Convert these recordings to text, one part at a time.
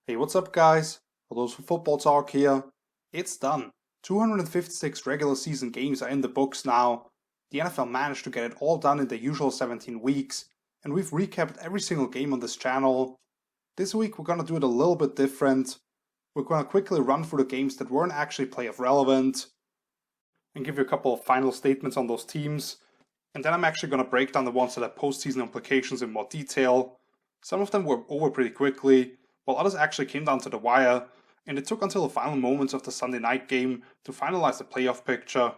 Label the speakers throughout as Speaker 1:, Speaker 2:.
Speaker 1: Hey, what's up, guys? For those for Football Talk here, it's done. 256 regular season games are in the books now. The NFL managed to get it all done in the usual 17 weeks, and we've recapped every single game on this channel. This week, we're gonna do it a little bit different. We're gonna quickly run through the games that weren't actually playoff relevant, and give you a couple of final statements on those teams. And then I'm actually gonna break down the ones that have postseason implications in more detail. Some of them were over pretty quickly, while others actually came down to the wire, and it took until the final moments of the Sunday night game to finalize the playoff picture.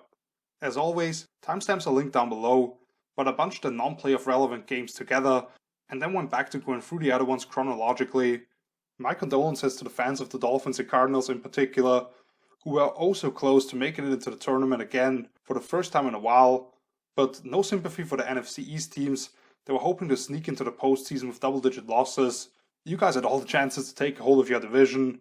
Speaker 1: As always, timestamps are linked down below, but I bunched the non-playoff relevant games together, and then went back to going through the other ones chronologically. My condolences to the fans of the Dolphins and Cardinals in particular, who were oh so close to making it into the tournament again for the first time in a while, but no sympathy for the NFC East teams that were hoping to sneak into the postseason with double-digit losses. You guys had all the chances to take a hold of your division,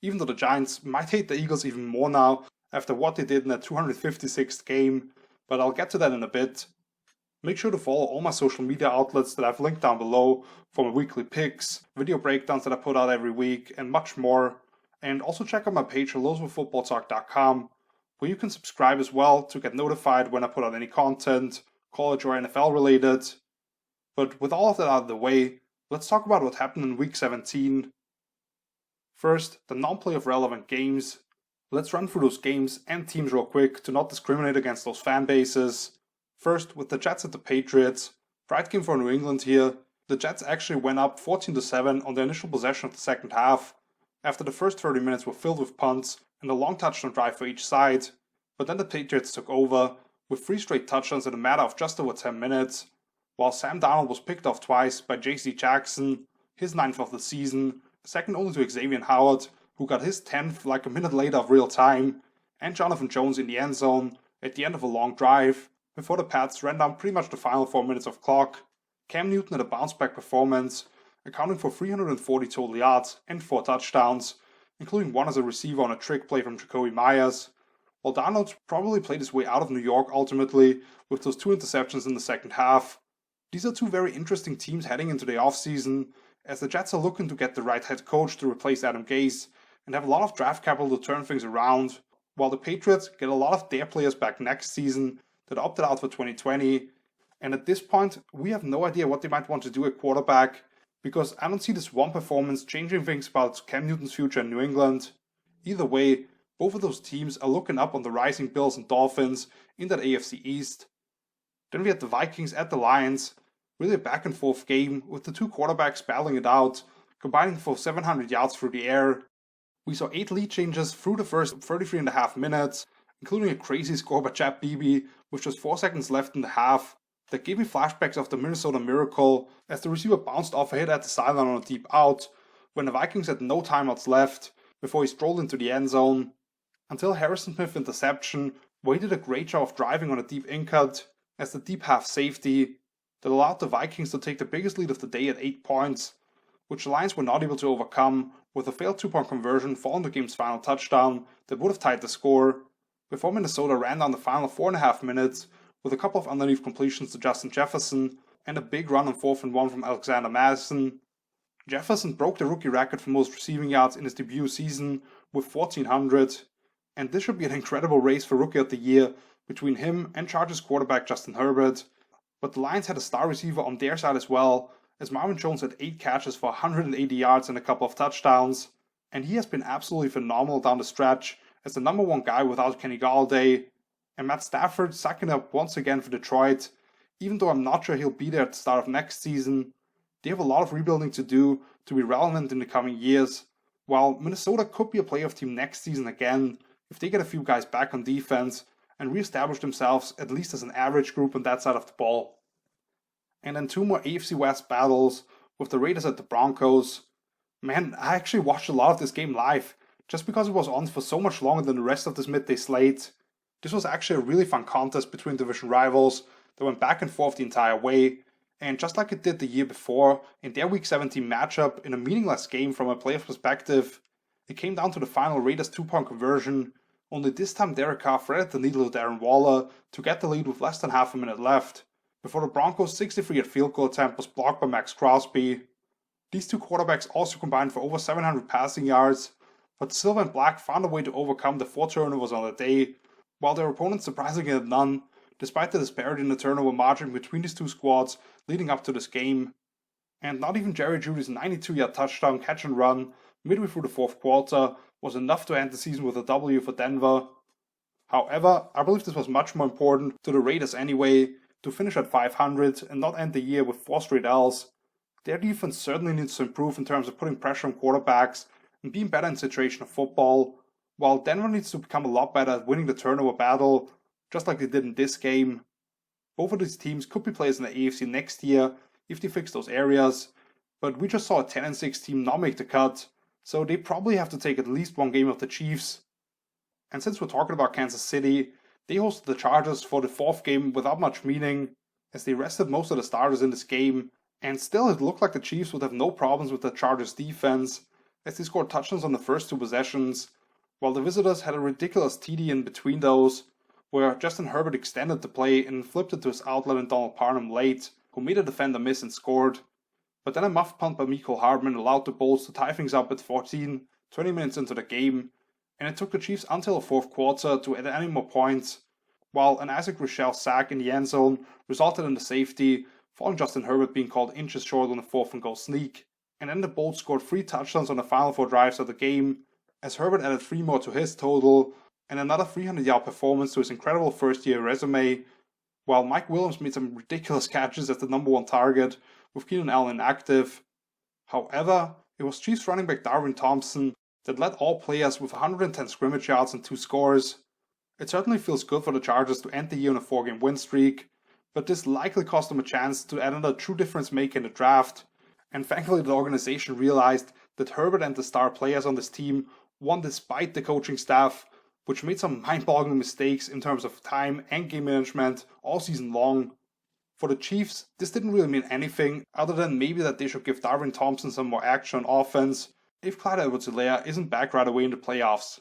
Speaker 1: even though the Giants might hate the Eagles even more now after what they did in that 256th game, but I'll get to that in a bit. Make sure to follow all my social media outlets that I've linked down below for my weekly picks, video breakdowns that I put out every week, and much more. And also check out my page at loswithfootballtalk.com, where you can subscribe as well to get notified when I put out any content, college or NFL related. But with all of that out of the way, let's talk about what happened in Week 17. First, the non-playoff relevant games. Let's run through those games and teams real quick to not discriminate against those fan bases. First, with the Jets at the Patriots. Bright game for New England here. The Jets actually went up 14-7 on the initial possession of the second half, after the first 30 minutes were filled with punts and a long touchdown drive for each side. But then the Patriots took over, with 3 straight touchdowns in a matter of just over 10 minutes, while Sam Darnold was picked off twice by J.C. Jackson, his 9th of the season, second only to Xavier Howard, who got his 10th like a minute later of real time, and Jonathan Jones in the end zone at the end of a long drive, before the Pats ran down pretty much the final 4 minutes of clock. Cam Newton had a bounce-back performance, accounting for 340 total yards and 4 touchdowns, including one as a receiver on a trick play from Jacoby Myers, while Darnold probably played his way out of New York ultimately with those 2 interceptions in the second half. These are 2 very interesting teams heading into the offseason, as the Jets are looking to get the right head coach to replace Adam Gase and have a lot of draft capital to turn things around, while the Patriots get a lot of their players back next season that opted out for 2020. And at this point, we have no idea what they might want to do at quarterback, because I don't see this one performance changing things about Cam Newton's future in New England. Either way, both of those teams are looking up on the rising Bills and Dolphins in that AFC East. Then we had the Vikings at the Lions, really a back and forth game with the 2 quarterbacks battling it out, combining for 700 yards through the air. We saw 8 lead changes through the first 33.5 minutes, including a crazy score by Chad Beebe with just 4 seconds left in the half. That gave me flashbacks of the Minnesota Miracle as the receiver bounced off a hit at the sideline on a deep out, when the Vikings had no timeouts left before he strolled into the end zone, until Harrison Smith's interception, where he did a great job of driving on a deep in-cut as the deep half safety that allowed the Vikings to take the biggest lead of the day at 8 points, which the Lions were not able to overcome with a failed 2-point conversion following the game's final touchdown that would have tied the score, before Minnesota ran down the final 4.5 minutes with a couple of underneath completions to Justin Jefferson and a big run on 4th and 1 from Alexander Madison. Jefferson broke the rookie record for most receiving yards in his debut season with 1,400, and this should be an incredible race for Rookie of the Year between him and Chargers quarterback Justin Herbert. But the Lions had a star receiver on their side as well, as Marvin Jones had 8 catches for 180 yards and a couple of touchdowns, and he has been absolutely phenomenal down the stretch as the number 1 guy without Kenny Galladay. And Matt Stafford sucking up once again for Detroit, even though I'm not sure he'll be there at the start of next season. They have a lot of rebuilding to do to be relevant in the coming years, while Minnesota could be a playoff team next season again if they get a few guys back on defense and re-establish themselves at least as an average group on that side of the ball. And then 2 more AFC West battles with the Raiders at the Broncos. Man, I actually watched a lot of this game live, just because it was on for so much longer than the rest of this midday slate. This was actually a really fun contest between division rivals that went back and forth the entire way, and just like it did the year before in their Week 17 matchup in a meaningless game from a playoff perspective, it came down to the final Raiders 2-point conversion, only this time Derek Carr threaded the needle to Darren Waller to get the lead with less than half a minute left, before the Broncos' 63-yard field goal attempt was blocked by Max Crosby. These two quarterbacks also combined for over 700 passing yards, but Silver and Black found a way to overcome the 4 turnovers on the day, while their opponents surprisingly had none, despite the disparity in the turnover margin between these two squads leading up to this game. And not even Jerry Jeudy's 92-yard touchdown catch and run midway through the fourth quarter was enough to end the season with a W for Denver. However, I believe this was much more important to the Raiders anyway, to finish at 500 and not end the year with 4 straight L's. Their defense certainly needs to improve in terms of putting pressure on quarterbacks and being better in situational football, while Denver needs to become a lot better at winning the turnover battle, just like they did in this game. Both of these teams could be players in the AFC next year if they fix those areas, but we just saw a 10-6 team not make the cut, so they probably have to take at least one game of the Chiefs. And since we're talking about Kansas City, they hosted the Chargers for the 4th game without much meaning, as they rested most of the starters in this game, and still it looked like the Chiefs would have no problems with the Chargers defense, as they scored touchdowns on the first 2 possessions, while the visitors had a ridiculous TD in between those, where Justin Herbert extended the play and flipped it to his outlet in Donald Parham late, who made a defender miss and scored. But then a muffed punt by Mecole Hardman allowed the Bolts to tie things up at 14, 20 minutes into the game, and it took the Chiefs until the 4th quarter to add any more points, while an Isaac Rochelle sack in the end zone resulted in the safety, following Justin Herbert being called inches short on a 4th and goal sneak. And then the Bolts scored 3 touchdowns on the final 4 drives of the game, as Herbert added 3 more to his total, and another 300-yard performance to his incredible first-year resume, while Mike Williams made some ridiculous catches as the number 1 target, with Keenan Allen inactive. However, it was Chiefs running back Darwin Thompson that led all players with 110 scrimmage yards and 2 scores. It certainly feels good for the Chargers to end the year on a 4-game win streak, but this likely cost them a chance to add another true difference maker in the draft, and thankfully the organization realized that Herbert and the star players on this team won despite the coaching staff, which made some mind-boggling mistakes in terms of time and game management all season long. For the Chiefs, this didn't really mean anything other than maybe that they should give Darwin Thompson some more action on offense if Clyde Edwards-Helaire isn't back right away in the playoffs.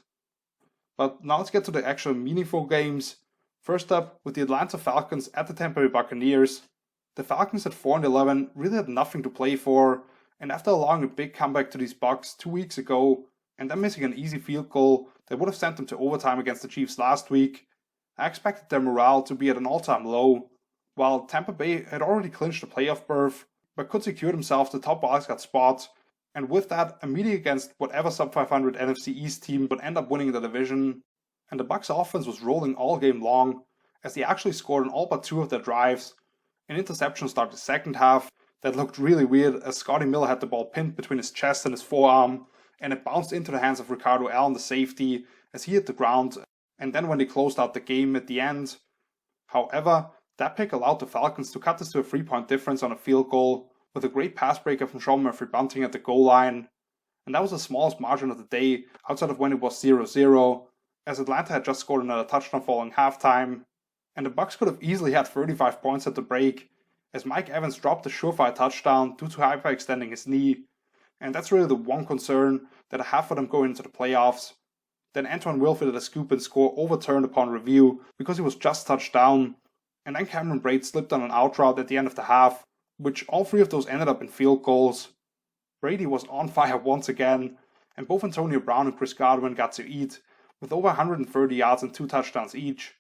Speaker 1: But now let's get to the actual meaningful games. First up, with the Atlanta Falcons at the Tampa Bay Buccaneers. The Falcons at 4-11 really had nothing to play for, and after allowing a big comeback to these Bucs 2 weeks ago, and then missing an easy field goal that would have sent them to overtime against the Chiefs last week, I expected their morale to be at an all-time low, while Tampa Bay had already clinched the playoff berth, but could secure themselves the top wildcard spot, and with that, a meeting against whatever sub-500 NFC East team would end up winning the division. And the Bucs offense was rolling all game long, as they actually scored on all but 2 of their drives. An interception started the second half that looked really weird, as Scotty Miller had the ball pinned between his chest and his forearm, and it bounced into the hands of Ricardo Allen, the safety, as he hit the ground, and then when they closed out the game at the end. However, that pick allowed the Falcons to cut this to a 3-point difference on a field goal, with a great pass breaker from Sean Murphy-Bunting at the goal line. And that was the smallest margin of the day, outside of when it was 0-0, as Atlanta had just scored another touchdown following halftime. And the Bucs could have easily had 35 points at the break, as Mike Evans dropped a surefire touchdown due to hyperextending his knee. And that's really the one concern that I have for them going into the playoffs. Then Antoine Wilford had a scoop and score overturned upon review because he was just touched down. And then Cameron Brate slipped on an out route at the end of the half, which all 3 of those ended up in field goals. Brady was on fire once again, and both Antonio Brown and Chris Godwin got to eat, with over 130 yards and 2 touchdowns each.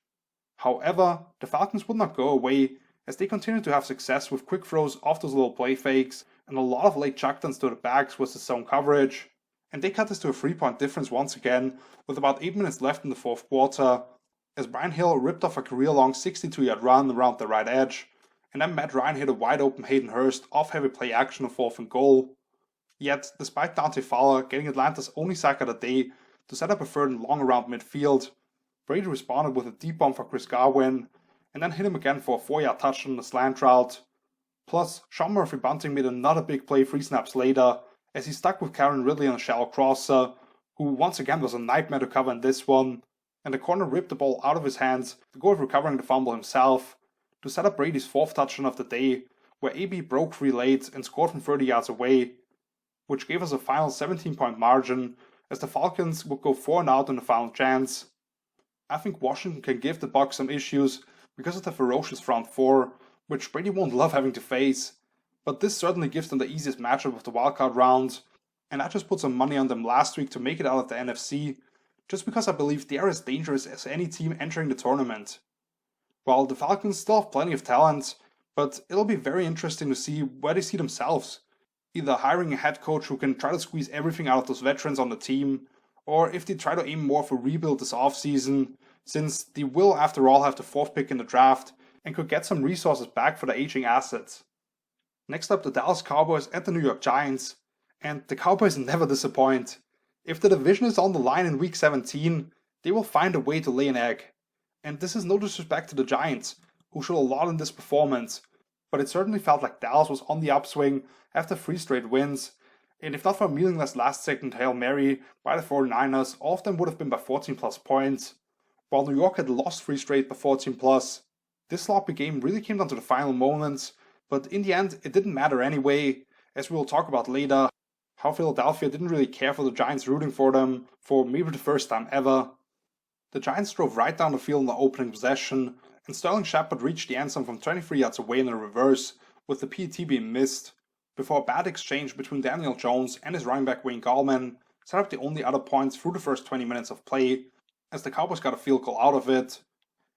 Speaker 1: However, the Falcons would not go away, as they continued to have success with quick throws off those little play fakes, and a lot of late checkdowns to the backs was the zone coverage. And they cut this to a 3-point difference once again, with about 8 minutes left in the fourth quarter, as Brian Hill ripped off a career-long 62-yard run around the right edge, and then Matt Ryan hit a wide-open Hayden Hurst off-heavy play action on 4th and goal. Yet, despite Dante Fowler getting Atlanta's only sack of the day to set up a 3rd and long around midfield, Brady responded with a deep bomb for Chris Godwin, and then hit him again for a 4-yard touchdown on the slant route. Plus, Sean Murphy-Bunting made another big play 3 snaps later, as he stuck with Karen Ridley on a shallow crosser, who once again was a nightmare to cover in this one, and the corner ripped the ball out of his hands to go with recovering the fumble himself, to set up Brady's 4th touchdown of the day, where AB broke free late and scored from 30 yards away, which gave us a final 17-point margin, as the Falcons would go 4-out in the final chance. I think Washington can give the Bucs some issues because of the ferocious front 4, which Brady won't love having to face, but this certainly gives them the easiest matchup of the wildcard round, and I just put some money on them last week to make it out of the NFC, just because I believe they are as dangerous as any team entering the tournament. While the Falcons still have plenty of talent, but it'll be very interesting to see where they see themselves. Either hiring a head coach who can try to squeeze everything out of those veterans on the team, or if they try to aim more for rebuild this offseason, since they will after all have the 4th pick in the draft and could get some resources back for the aging assets. Next up, the Dallas Cowboys and the New York Giants, and the Cowboys never disappoint. If the division is on the line in week 17, they will find a way to lay an egg. And this is no disrespect to the Giants, who showed a lot in this performance, but it certainly felt like Dallas was on the upswing after 3 straight wins, and if not for a meaningless last-second Hail Mary by the 49ers, all of them would have been by 14 plus points, while New York had lost 3 straight by 14 plus. This sloppy game really came down to the final moments, but in the end it didn't matter anyway, as we will talk about later, how Philadelphia didn't really care for the Giants rooting for them for maybe the first time ever. The Giants drove right down the field in the opening possession, and Sterling Shepard reached the end zone from 23 yards away in a reverse, with the PAT being missed, before a bad exchange between Daniel Jones and his running back Wayne Gallman set up the only other points through the first 20 minutes of play, as the Cowboys got a field goal out of it.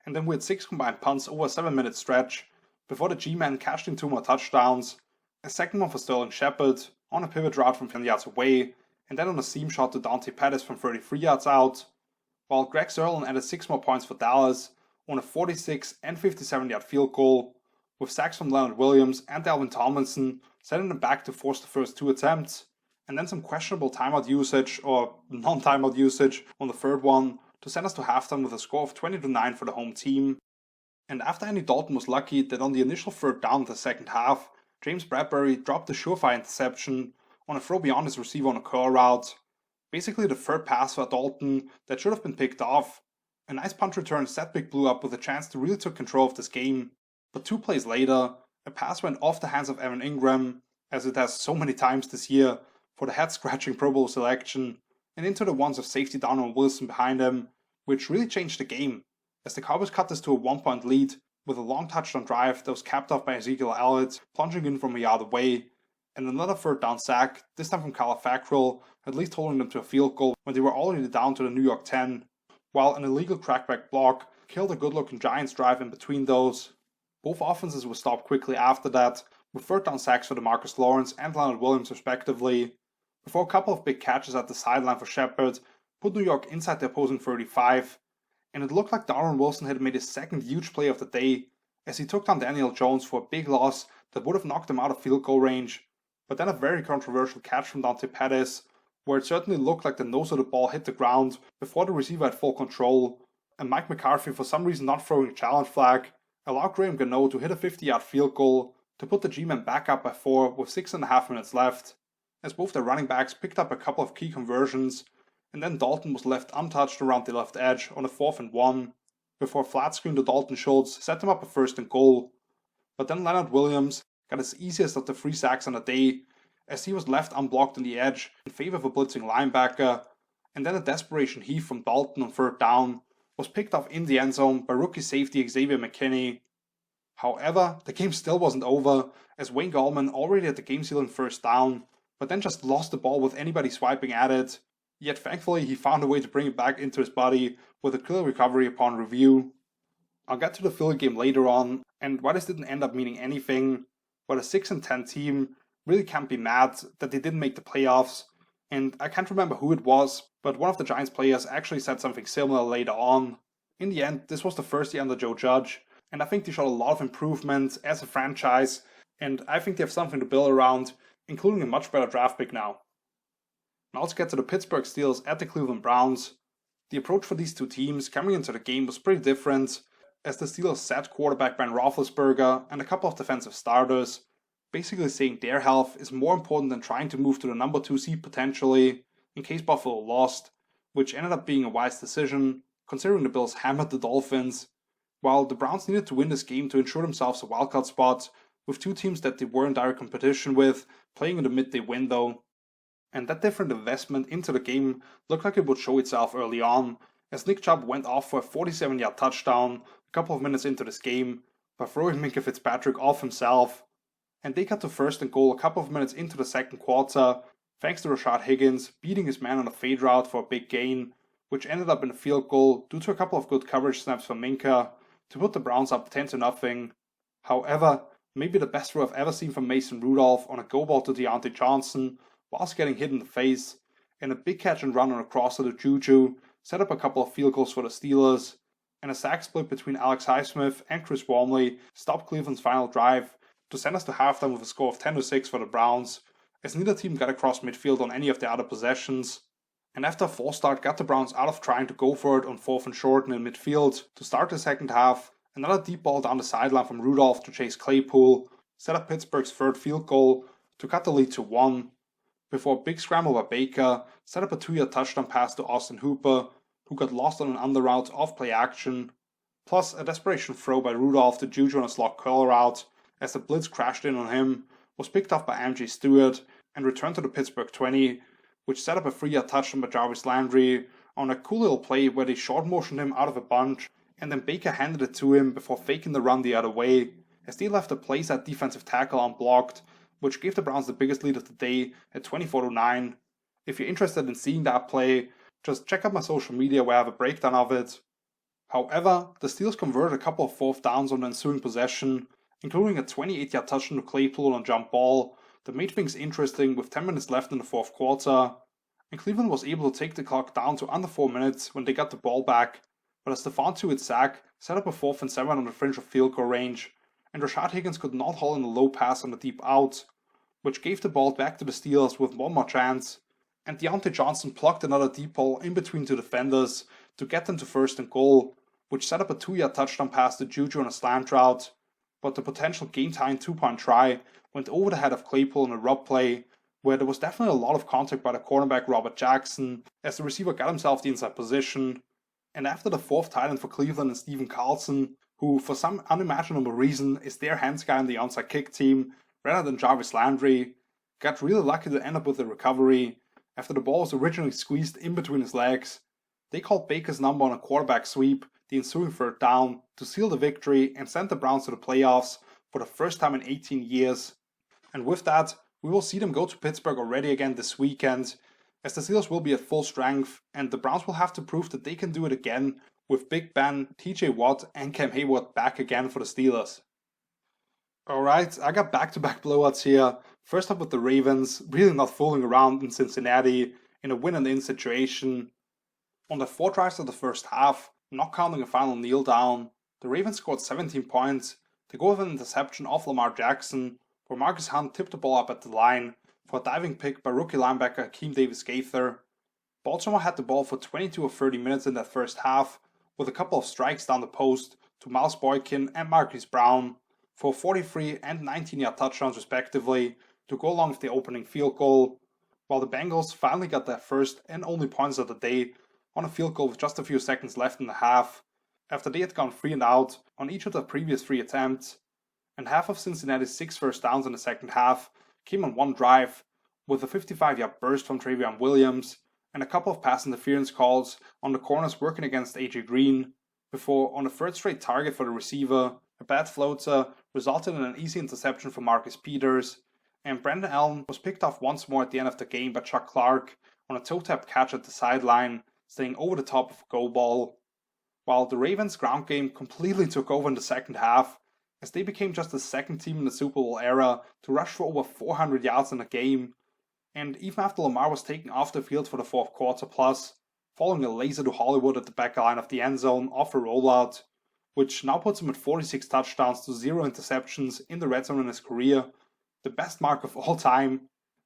Speaker 1: And then we had 6 combined punts over a 7-minute stretch, before the G-Men cashed in 2 more touchdowns, a second one for Sterling Shepard, on a pivot route from 10 yards away, and then on a seam shot to Dante Pettis from 33 yards out, while Greg Sirlin added 6 more points for Dallas on a 46 and 57 yard field goal, with sacks from Leonard Williams and Dalvin Tomlinson sending them back to force the first 2 attempts, and then some questionable timeout usage or non-timeout usage on the third one to send us to halftime with a score of 20-9 for the home team. And after Andy Dalton was lucky that on the initial third down of the second half, James Bradbury dropped the surefire interception on a throw beyond his receiver on a curl route, basically the third pass for Dalton that should have been picked off. A nice punt return set Big Blue up with a chance to really take control of this game, but 2 plays later, a pass went off the hands of Evan Ingram, as it has so many times this year, for the head-scratching Pro Bowl selection, and into the ones of safety Donald Wilson behind him, which really changed the game, as the Cowboys cut this to a 1-point lead with a long touchdown drive that was capped off by Ezekiel Elliott plunging in from a yard away, and another third down sack, this time from Kyle Fackrell, at least holding them to a field goal when they were already down to the New York 10, while an illegal crackback block killed a good-looking Giants drive in between those. Both offenses were stopped quickly after that, with third down sacks for DeMarcus Lawrence and Leonard Williams respectively, before a couple of big catches at the sideline for Shepard put New York inside the opposing 35, and it looked like Darren Wilson had made his second huge play of the day, as he took down Daniel Jones for a big loss that would have knocked him out of field goal range, but then a very controversial catch from Dante Pettis, where it certainly looked like the nose of the ball hit the ground before the receiver had full control, and Mike McCarthy, for some reason not throwing a challenge flag, allowed Graham Gano to hit a 50-yard field goal to put the G-Men back up by 4 with 6.5 minutes left, as both the running backs picked up a couple of key conversions, and then Dalton was left untouched around the left edge on a 4th and 1, before flat screen to Dalton Schultz set them up a 1st and goal. But then Leonard Williams got his easiest of the 3 sacks on the day, as he was left unblocked on the edge in favor of a blitzing linebacker, and then a desperation heave from Dalton on 3rd down was picked off in the end zone by rookie safety Xavier McKinney. However, the game still wasn't over, as Wayne Gallman already had the game-sealing 1st down, but then just lost the ball with anybody swiping at it, yet thankfully he found a way to bring it back into his body with a clear recovery upon review. I'll get to the Philly game later on, and why this didn't end up meaning anything, but a 6-10 team really can't be mad that they didn't make the playoffs, and I can't remember who it was, but one of the Giants players actually said something similar later on. In the end, this was the first year under Joe Judge, and I think they showed a lot of improvement as a franchise, and I think they have something to build around, including a much better draft pick now. Now let's get to the Pittsburgh Steelers at the Cleveland Browns. The approach for these two teams coming into the game was pretty different, as the Steelers sat quarterback Ben Roethlisberger and a couple of defensive starters, basically saying their health is more important than trying to move to the number 2 seed potentially, in case Buffalo lost, which ended up being a wise decision, considering the Bills hammered the Dolphins, while the Browns needed to win this game to ensure themselves a wildcard spot, with 2 teams that they were in direct competition with playing in the midday window. And that different investment into the game looked like it would show itself early on, as Nick Chubb went off for a 47-yard touchdown a couple of minutes into this game by throwing Minkah Fitzpatrick off himself. and they got to first and goal a couple of minutes into the second quarter, thanks to Rashad Higgins beating his man on a fade route for a big gain, which ended up in a field goal due to a couple of good coverage snaps from Minka to put the Browns up 10-0. However, maybe the best throw I've ever seen from Mason Rudolph on a go ball to Deontay Johnson whilst getting hit in the face, and a big catch and run on a crosser to Juju set up a couple of field goals for the Steelers, and a sack split between Alex Highsmith and Chris Wormley stopped Cleveland's final drive to send us to halftime with a score of 10-6 for the Browns, as neither team got across midfield on any of their other possessions. And after a false start got the Browns out of trying to go for it on 4th and short and in midfield to start the second half, another deep ball down the sideline from Rudolph to Chase Claypool set up Pittsburgh's third field goal to cut the lead to 1, before a big scramble by Baker set up a 2-yard touchdown pass to Austin Hooper, who got lost on an under route off play action, plus a desperation throw by Rudolph to Juju on a slot curl route as the blitz crashed in on him, was picked off by MJ Stewart and returned to the Pittsburgh 20, which set up a 3-yard touchdown by Jarvis Landry on a cool little play where they short motioned him out of a bunch and then Baker handed it to him before faking the run the other way, as they left the place at defensive tackle unblocked, which gave the Browns the biggest lead of the day at 24-9. If you're interested in seeing that play, just check out my social media where I have a breakdown of it. However, the Steelers converted a couple of fourth downs on the ensuing possession, including a 28-yard touchdown to Claypool on a jump ball that made things interesting with 10 minutes left in the fourth quarter, and Cleveland was able to take the clock down to under 4 minutes when they got the ball back, but a Stephon Tuitt sack set up a 4th and 7 on the fringe of field goal range, and Rashad Higgins could not haul in a low pass on the deep out, which gave the ball back to the Steelers with one more chance, and Deontay Johnson plucked another deep ball in between two defenders to get them to first and goal, which set up a 2-yard touchdown pass to Juju on a slant route, but the potential game-tying 2-point try went over the head of Claypool in a rub play, where there was definitely a lot of contact by the cornerback Robert Jackson, as the receiver got himself the inside position, and after the fourth tight end for Cleveland and Steven Carlson, who for some unimaginable reason is their hands guy on the onside kick team rather than Jarvis Landry, got really lucky to end up with a recovery after the ball was originally squeezed in between his legs. They called Baker's number on a quarterback sweep the ensuing third down to seal the victory and send the Browns to the playoffs for the first time in 18 years. And with that, we will see them go to Pittsburgh already again this weekend, as the Steelers will be at full strength and the Browns will have to prove that they can do it again with Big Ben, TJ Watt and Cam Hayward back again for the Steelers. Alright, I got back-to-back blowouts here. First up with the Ravens, really not fooling around in Cincinnati in a win-and-in situation. On the 4 drives of the first half, not counting a final kneel down, the Ravens scored 17 points to go with an interception off Lamar Jackson, where Marcus Hunt tipped the ball up at the line for a diving pick by rookie linebacker Hakeem Davis-Gaither. Baltimore had the ball for 22 or 30 minutes in that first half, with a couple of strikes down the post to Miles Boykin and Marquise Brown for 43 and 19-yard touchdowns respectively to go along with the opening field goal, while the Bengals finally got their first and only points of the day on a field goal with just a few seconds left in the half, after they had gone 3 and out on each of their previous 3 attempts, and half of Cincinnati's 6 first downs in the second half came on one drive, with a 55-yard burst from Travion Williams and a couple of pass interference calls on the corners working against AJ Green, before on a third straight target for the receiver, a bad floater resulted in an easy interception for Marcus Peters, and Brandon Allen was picked off once more at the end of the game by Chuck Clark on a toe-tap catch at the sideline, staying over the top of a go ball, while the Ravens' ground game completely took over in the second half, as they became just the second team in the Super Bowl era to rush for over 400 yards in a game, and even after Lamar was taken off the field for the fourth quarter plus, following a laser to Hollywood at the back line of the end zone off a rollout, which now puts him at 46 touchdowns to 0 interceptions in the red zone in his career, the best mark of all time,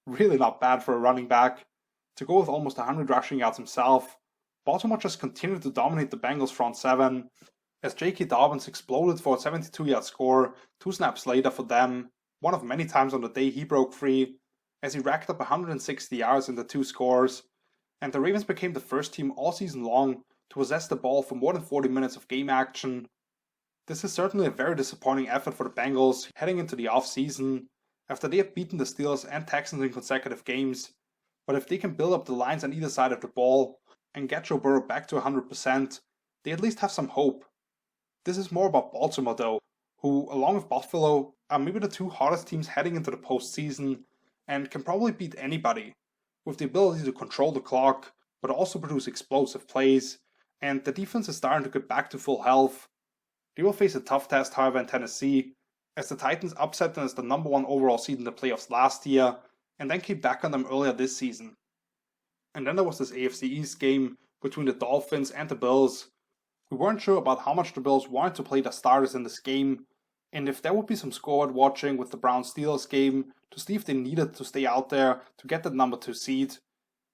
Speaker 1: really not bad for a running back, to go with almost 100 rushing yards himself. Baltimore just continued to dominate the Bengals front 7, as J.K. Dobbins exploded for a 72-yard score 2 snaps later for them, one of many times on the day he broke free, as he racked up 160 yards in the 2 scores, and the Ravens became the first team all season long to possess the ball for more than 40 minutes of game action. This is certainly a very disappointing effort for the Bengals heading into the off-season, after they have beaten the Steelers and Texans in consecutive games, but if they can build up the lines on either side of the ball and get Joe Burrow back to 100%, they at least have some hope. This is more about Baltimore though, who, along with Buffalo, are maybe the two hottest teams heading into the postseason and can probably beat anybody, with the ability to control the clock, but also produce explosive plays, and the defense is starting to get back to full health. They will face a tough test, however, in Tennessee, as the Titans upset them as the number 1 overall seed in the playoffs last year, and then came back on them earlier this season. And then there was this AFC East game between the Dolphins and the Bills. We weren't sure about how much the Bills wanted to play their starters in this game, and if there would be some scoreboard watching with the Browns-Steelers game to see if they needed to stay out there to get that number 2 seed.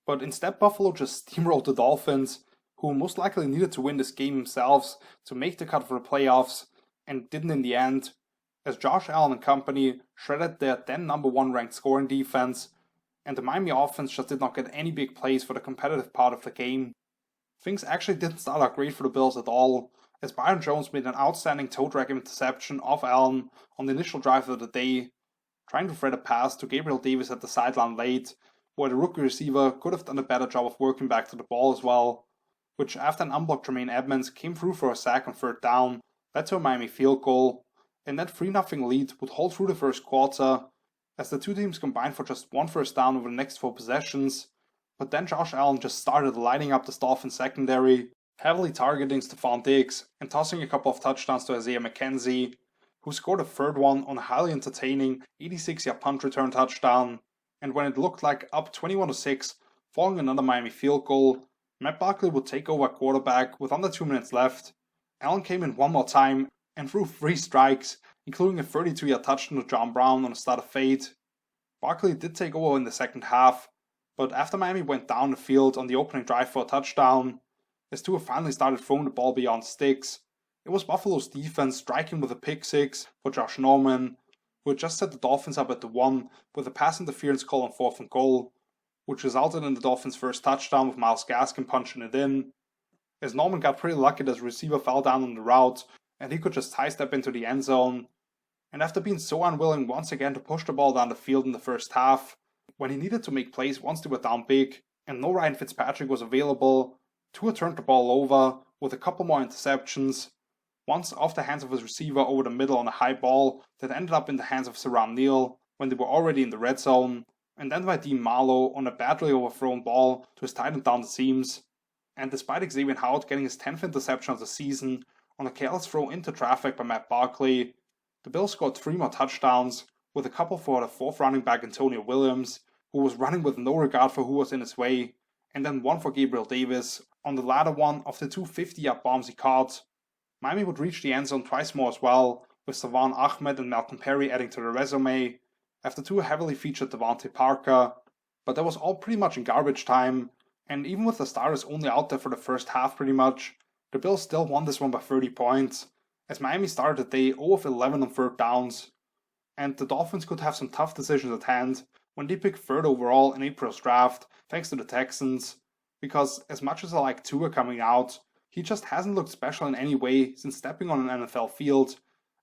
Speaker 1: But instead, Buffalo just steamrolled the Dolphins, who most likely needed to win this game themselves to make the cut for the playoffs, and didn't in the end, as Josh Allen and company shredded their then number 1 ranked scoring defense, and the Miami offense just did not get any big plays for the competitive part of the game. Things actually didn't start out great for the Bills at all, as Byron Jones made an outstanding toe drag interception off Allen on the initial drive of the day, trying to thread a pass to Gabriel Davis at the sideline late, where the rookie receiver could have done a better job of working back to the ball as well, which after an unblocked Tremaine Edmonds came through for a sack on 3rd down, led to a Miami field goal, and that 3-0 lead would hold through the first quarter, as the two teams combined for just 1 first down over the next 4 possessions. But then Josh Allen just started lighting up the Dolphins secondary, heavily targeting Stephon Diggs and tossing a couple of touchdowns to Isaiah McKenzie, who scored a 3rd one on a highly entertaining 86-yard punt return touchdown. And when it looked like up 21-6 following another Miami field goal, Matt Barkley would take over at quarterback with under 2 minutes left. Allen came in one more time and threw 3 strikes, including a 32-yard touchdown to John Brown on a start of fade. Barkley did take over in the second half, but after Miami went down the field on the opening drive for a touchdown, as Tua finally started throwing the ball beyond sticks, it was Buffalo's defense striking with a pick 6 for Josh Norman, who had just set the Dolphins up at the 1 with a pass interference call on 4th and goal, which resulted in the Dolphins' first touchdown with Myles Gaskin punching it in, as Norman got pretty lucky that his receiver fell down on the route and he could just high step into the end zone. And after being so unwilling once again to push the ball down the field in the first half, when he needed to make plays once they were down big and no Ryan Fitzpatrick was available, Tua turned the ball over with a couple more interceptions, once off the hands of his receiver over the middle on a high ball that ended up in the hands of Saram Neal when they were already in the red zone, and then by Dean Marlowe on a badly overthrown ball to his tight end down the seams. And despite Xavier Howard getting his 10th interception of the season on a careless throw into traffic by Matt Barkley, the Bills scored 3 more touchdowns, with a couple for the 4th running back Antonio Williams, who was running with no regard for who was in his way, and then 1 for Gabriel Davis on the latter one of the 2 50-yard bombs he caught. Miami would reach the end zone twice more as well, with Savon Ahmed and Malcolm Perry adding to the resume, after 2 heavily featured Devontae Parker, but that was all pretty much in garbage time, and even with the starters only out there for the first half pretty much, the Bills still won this one by 30 points, as Miami started the day 0 of 11 on 3rd downs, and the Dolphins could have some tough decisions at hand when they picked 3rd overall in April's draft, thanks to the Texans, because as much as I like Tua coming out, he just hasn't looked special in any way since stepping on an NFL field,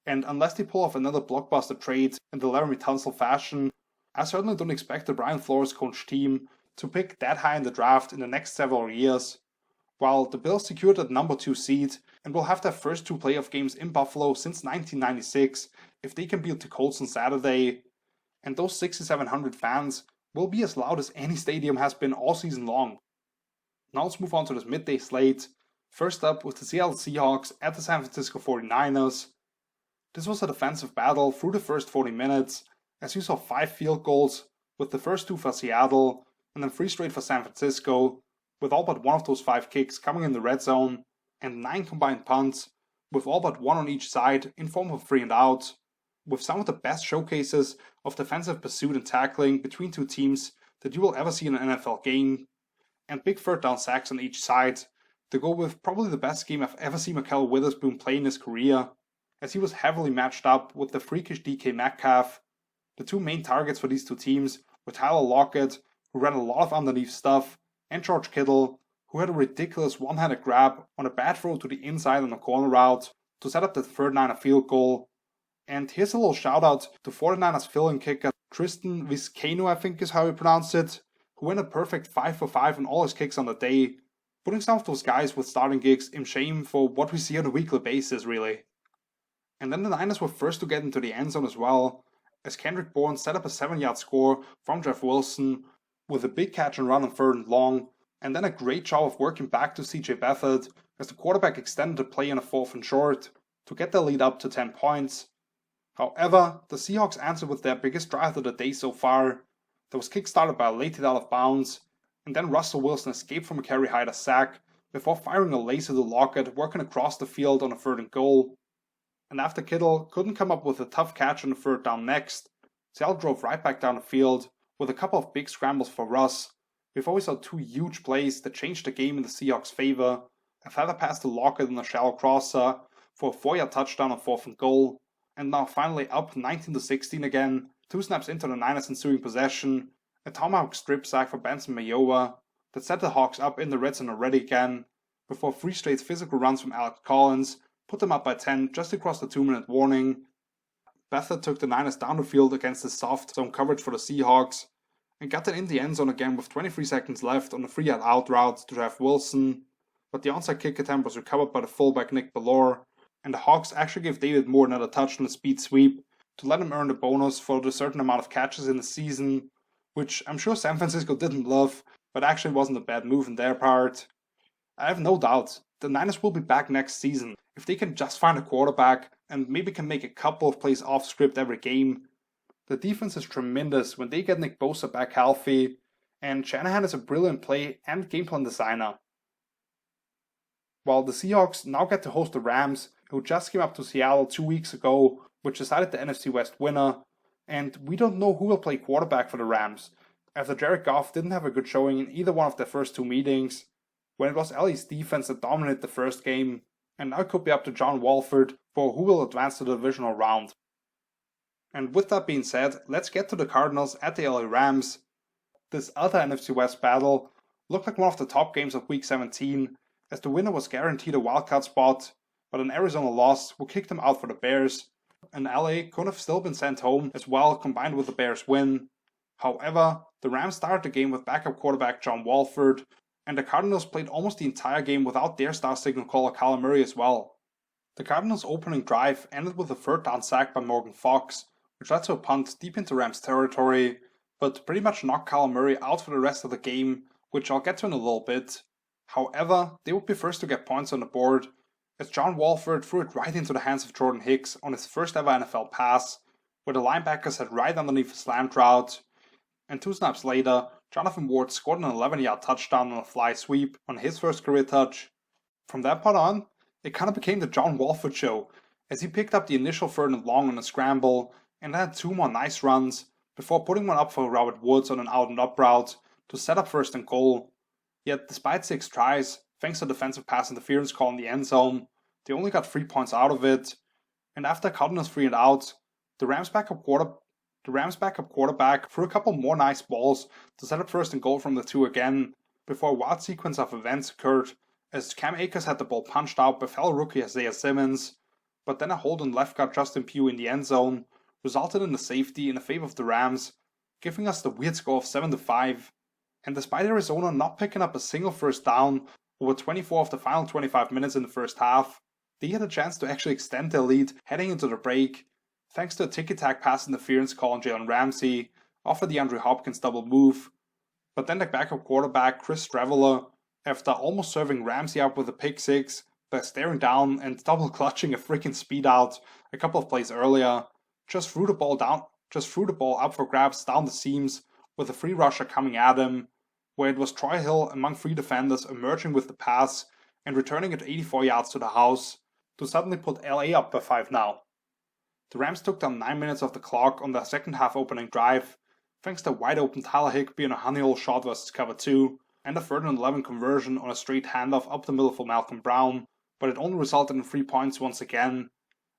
Speaker 1: and unless they pull off another blockbuster trade in the Laramie Tunsil fashion, I certainly don't expect the Brian Flores coach team to pick that high in the draft in the next several years. While the Bills secured that number 2 seed and will have their first 2 playoff games in Buffalo since 1996 if they can beat the Colts on Saturday, and those 6,700 fans will be as loud as any stadium has been all season long. Now let's move on to this midday slate. First up with the Seattle Seahawks at the San Francisco 49ers. This was a defensive battle through the first 40 minutes, as you saw 5 field goals, with the first 2 for Seattle and then 3 straight for San Francisco, with all but 1 of those 5 kicks coming in the red zone, and 9 combined punts, with all but 1 on each side in form of 3 and out, with some of the best showcases of defensive pursuit and tackling between 2 teams that you will ever see in an NFL game, and big 3rd down sacks on each side, to go with probably the best game I've ever seen Mikal Witherspoon play in his career, as he was heavily matched up with the freakish DK Metcalf. The 2 main targets for these 2 teams were Tyler Lockett, who ran a lot of underneath stuff, and George Kittle, who had a ridiculous one-handed grab on a bad throw to the inside on a corner route to set up the 3rd Niner field goal. And here's a little shout out to 49ers fill-in kicker Tristan Vizcaino, I think is how you pronounce it, who went a perfect 5 for 5 on all his kicks on the day, putting some of those guys with starting gigs in shame for what we see on a weekly basis, really. And then the Niners were first to get into the end zone as well, as Kendrick Bourne set up a 7-yard score from Jeff Wilson with a big catch and run on 3rd and long, and then a great job of working back to CJ Beathard as the quarterback extended the play on a 4th and short to get the lead up to 10 points. However, the Seahawks answered with their biggest drive of the day so far. That was kick-started by a late hit out of bounds, and then Russell Wilson escaped from a Kerry Hyder sack before firing a laser to Lockett working across the field on a 3rd and goal. And after Kittle couldn't come up with a tough catch on the 3rd down next, Seattle drove right back down the field with a couple of big scrambles for Russ, before we saw 2 huge plays that changed the game in the Seahawks' favor. A feather pass to Lockett on a shallow crosser for a 4-yard touchdown on 4th and goal, and now finally up 19-16 again, 2 snaps into the Niners' ensuing possession, a tomahawk strip sack for Benson Mayowa that set the Hawks up in the red zone already again, before 3 straight physical runs from Alex Collins put them up by 10 just across the 2-minute warning. Beathard took the Niners down the field against the soft zone coverage for the Seahawks, and got it in the end zone again with 23 seconds left on a 3-yard out route to Jeff Wilson, but the onside kick attempt was recovered by the fullback Nick Bellore, and the Hawks actually gave David Moore another touch on a speed sweep to let him earn the bonus for the certain amount of catches in the season, which I'm sure San Francisco didn't love, but actually wasn't a bad move on their part. I have no doubt the Niners will be back next season if they can just find a quarterback and maybe can make a couple of plays off script every game. The defense is tremendous when they get Nick Bosa back healthy, and Shanahan is a brilliant play and game plan designer. While the Seahawks now get to host the Rams, who just came up to Seattle 2 weeks ago, which decided the NFC West winner, and we don't know who will play quarterback for the Rams, after Jared Goff didn't have a good showing in either one of their first 2 meetings, when it was LA's defense that dominated the first game, and now it could be up to John Wolford for who will advance to the divisional round. And with that being said, let's get to the Cardinals at the LA Rams. This other NFC West battle looked like one of the top games of Week 17, as the winner was guaranteed a wildcard spot, but an Arizona loss will kick them out for the Bears, and LA could have still been sent home as well combined with the Bears win. However, the Rams started the game with backup quarterback John Wolford, and the Cardinals played almost the entire game without their star signal caller Kyler Murray as well. The Cardinals' opening drive ended with a 3rd down sack by Morgan Fox, which led to a punt deep into Rams territory, but pretty much knocked Kyler Murray out for the rest of the game, which I'll get to in a little bit. However, they would be first to get points on the board, as John Wolford threw it right into the hands of Jordan Hicks on his first ever NFL pass, where the linebacker sat right underneath a slant route, and 2 snaps later, Jonathan Ward scored an 11-yard touchdown on a fly sweep on his first career touch. From that point on, it kind of became the John Wolford show, as he picked up the initial 3rd and long on a scramble, and had 2 more nice runs, before putting one up for Robert Woods on an out and up route to set up 1st and goal. Yet despite 6 tries, thanks to defensive pass interference call in the end zone, they only got 3 points out of it, and after Cardinals 3 and out, the Rams backup quarterback threw a couple more nice balls to set up 1st and goal from the 2 again, before a wild sequence of events occurred as Cam Akers had the ball punched out by fellow rookie Isaiah Simmons, but then a hold on left guard Justin Pugh in the end zone resulted in the safety in the favor of the Rams, giving us the weird score of 7-5. And despite Arizona not picking up a single 1st down over 24 of the final 25 minutes in the first half, they had a chance to actually extend their lead heading into the break, thanks to a ticky-tack pass interference call on Jalen Ramsey off the DeAndre Hopkins double move. But then the backup quarterback Chris Streveler, after almost serving Ramsey up with a pick 6 by staring down and double clutching a freaking speed out a couple of plays earlier, just threw the ball up for grabs down the seams with a free rusher coming at him, where it was Troy Hill among 3 defenders emerging with the pass and returning it 84 yards to the house to suddenly put LA up by 5 now. The Rams took down 9 minutes of the clock on their second half opening drive, thanks to wide open Tyler Higbee on a honey hole shot versus cover 2, and a 3rd and 11 conversion on a straight handoff up the middle for Malcolm Brown, but it only resulted in 3 points once again,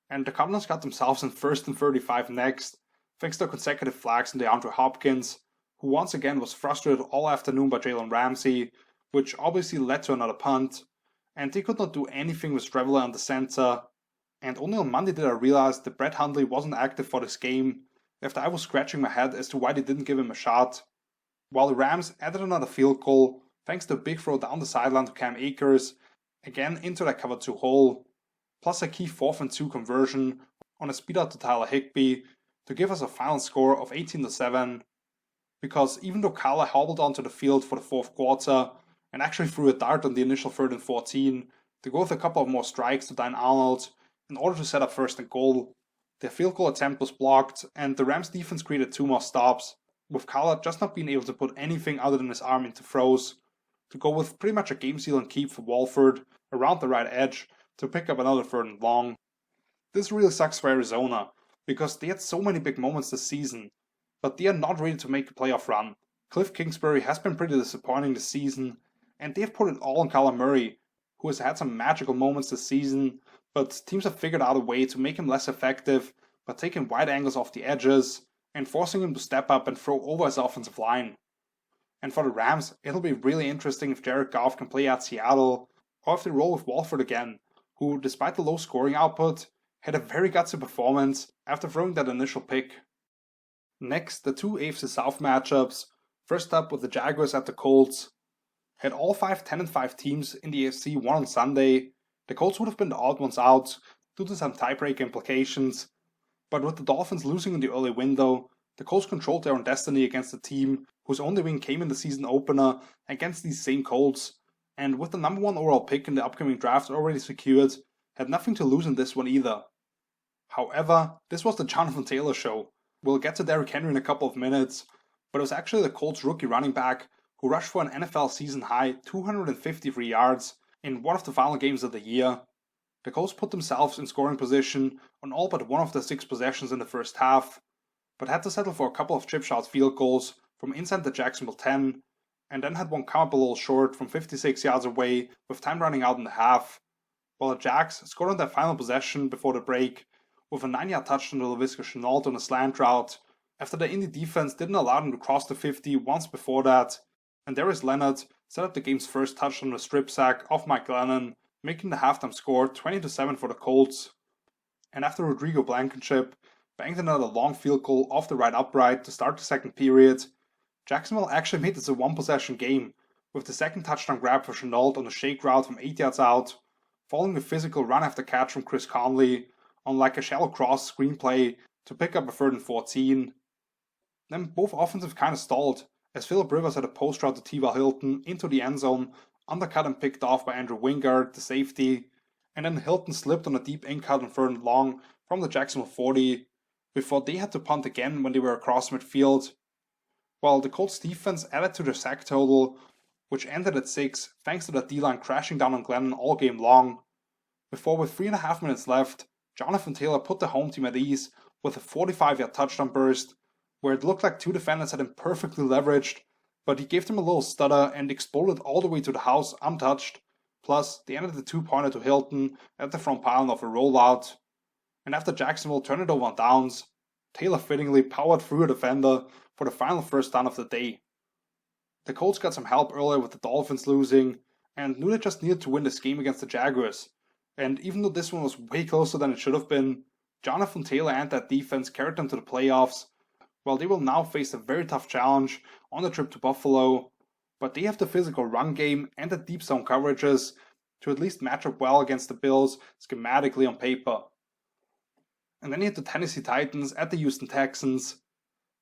Speaker 1: and the Cardinals got themselves in 1st and 35 next, thanks to consecutive flags on DeAndre Hopkins, who once again was frustrated all afternoon by Jalen Ramsey, which obviously led to another punt, and they could not do anything with Streveler on the center, and only on Monday did I realize that Brett Hundley wasn't active for this game, after I was scratching my head as to why they didn't give him a shot. While the Rams added another field goal, thanks to a big throw down the sideline to Cam Akers, again into that cover 2 hole. plus a key 4th and 2 conversion on a speed out to Tyler Higbee to give us a final score of 18-7, because even though Kyler hobbled onto the field for the 4th quarter and actually threw a dart on the initial 3rd and 14 to go with a couple of more strikes to Dan Arnold in order to set up 1st and goal, their field goal attempt was blocked and the Rams defense created 2 more stops, with Kyler just not being able to put anything other than his arm into throws to go with pretty much a game-sealing keep for Walford around the right edge to pick up another 3rd and long. This really sucks for Arizona, because they had so many big moments this season, but they are not ready to make a playoff run. Cliff Kingsbury has been pretty disappointing this season, and they've put it all on Kyler Murray, who has had some magical moments this season, but teams have figured out a way to make him less effective by taking wide angles off the edges and forcing him to step up and throw over his offensive line. And for the Rams, it'll be really interesting if Jared Goff can play at Seattle, or if they roll with Walford again, who, despite the low scoring output, had a very gutsy performance after throwing that initial pick. Next, the 2 AFC South matchups. First up with the Jaguars at the Colts. Had all 5 10-5 teams in the AFC won on Sunday, the Colts would have been the odd ones out due to some tiebreak implications, but with the Dolphins losing in the early window, the Colts controlled their own destiny against a team whose only win came in the season opener against these same Colts, and with the number 1 overall pick in the upcoming draft already secured, had nothing to lose in this one either. However, this was the Jonathan Taylor show. We'll get to Derrick Henry in a couple of minutes, but it was actually the Colts rookie running back who rushed for an NFL season-high 253 yards in one of the final games of the year. The Colts put themselves in scoring position on all but one of the 6 possessions in the first half, but had to settle for a couple of chip shot field goals from inside the Jacksonville 10, and then had one come up a little short from 56 yards away with time running out in the half, while the Jags scored on their final possession before the break with a 9-yard touchdown to Laviska Shenault on a slant route after the Indy defense didn't allow them to cross the 50 once before that, and Darius Leonard set up the game's first touchdown on a strip sack off Mike Glennon, making the halftime score 20-7 for the Colts. And after Rodrigo Blankenship banged another long field goal off the right upright to start the second period, Jacksonville actually made this a 1-possession game, with the second touchdown grab for Shenault on a shake route from 8 yards out, following a physical run after catch from Chris Conley on like a shallow cross screenplay to pick up a 3rd and 14. Then both offensive kind of stalled, as Phillip Rivers had a post route to T.Y. Hilton into the end zone, undercut and picked off by Andrew Wingard, the safety, and then Hilton slipped on a deep in cut on 3rd and long from the Jacksonville 40, before they had to punt again when they were across midfield. While the Colts defense added to their sack total, which ended at 6 thanks to the D-line crashing down on Glennon all game long, before with 3.5 minutes left, Jonathan Taylor put the home team at ease with a 45-yard touchdown burst, where it looked like 2 defenders had him perfectly leveraged, but he gave them a little stutter and exploded all the way to the house untouched. Plus, they ended the 2-pointer to Hilton at the front pylon of a rollout. And after Jacksonville turned it over on downs, Taylor fittingly powered through a defender for the final first down of the day. The Colts got some help earlier with the Dolphins losing, and knew they just needed to win this game against the Jaguars. And even though this one was way closer than it should have been, Jonathan Taylor and that defense carried them to the playoffs, while they will now face a very tough challenge on the trip to Buffalo, but they have the physical run game and the deep zone coverages to at least match up well against the Bills schematically on paper. And then you had the Tennessee Titans at the Houston Texans.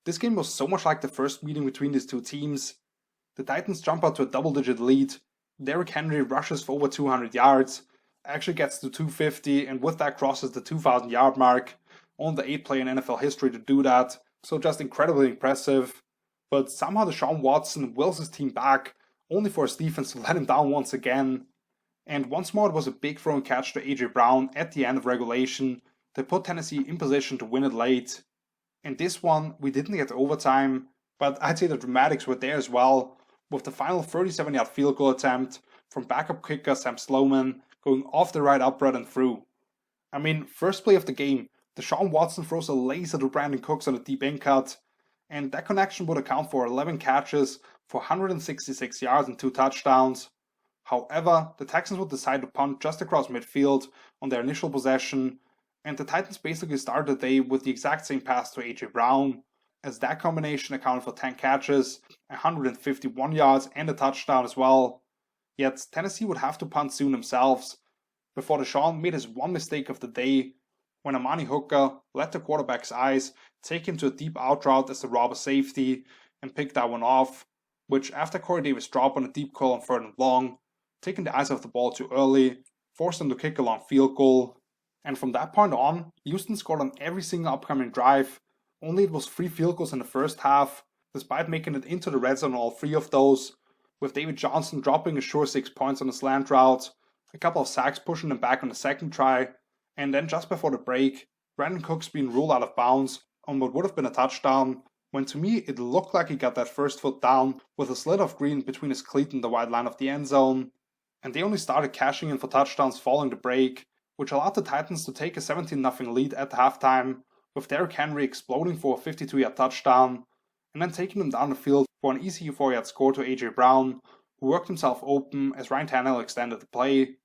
Speaker 1: This game was so much like the first meeting between these two teams. The Titans jump out to a double-digit lead, Derrick Henry rushes for over 200 yards, actually gets to 250, and with that crosses the 2,000-yard mark, only the 8th player in NFL history to do that, so just incredibly impressive. But somehow Deshaun Watson wills his team back, only for his defense to let him down once again. And once more it was a big throw and catch to AJ Brown at the end of regulation that put Tennessee in position to win it late. In this one, we didn't get overtime, but I'd say the dramatics were there as well, with the final 37-yard field goal attempt from backup kicker Sam Sloman going off the right upright and through. I mean, first play of the game, Deshaun Watson throws a laser to Brandon Cooks on a deep in cut, and that connection would account for 11 catches for 166 yards and 2 touchdowns. However, the Texans would decide to punt just across midfield on their initial possession, and the Titans basically started the day with the exact same pass to AJ Brown, as that combination accounted for 10 catches, 151 yards and a touchdown as well. Yet Tennessee would have to punt soon themselves, before Deshaun made his one mistake of the day when Amani Hooker let the quarterback's eyes take him to a deep out route as the robber safety and pick that one off, which after Corey Davis dropped on a deep call on 3rd and long, taking the eyes off the ball too early, forced them to kick a long field goal. And from that point on, Houston scored on every single upcoming drive, only it was 3 field goals in the first half, despite making it into the red zone on all 3 of those, with David Johnson dropping a sure 6 points on a slant route, a couple of sacks pushing them back on the second try, and then just before the break, Brandon Cooks being ruled out of bounds on what would have been a touchdown, when to me it looked like he got that first foot down with a slit of green between his cleat and the wide line of the end zone, and they only started cashing in for touchdowns following the break, which allowed the Titans to take a 17-0 lead at halftime, with Derrick Henry exploding for a 52-yard touchdown, and then taking them down the field for an easy 4-yard score to AJ Brown, who worked himself open as Ryan Tannehill extended the play.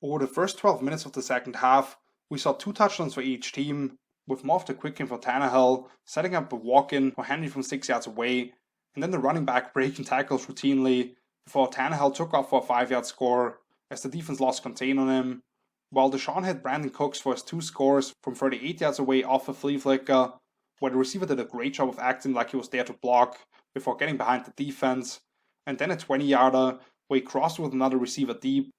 Speaker 1: Over the first 12 minutes of the second half, we saw 2 touchdowns for each team, with more of the quick game for Tannehill, setting up a walk-in for Henry from 6 yards away, and then the running back breaking tackles routinely before Tannehill took off for a 5-yard score as the defense lost contain on him, while Deshaun hit Brandon Cooks for his 2 scores from 38 yards away off a flea flicker, where the receiver did a great job of acting like he was there to block before getting behind the defense, and then a 20-yarder where he crossed with another receiver deep,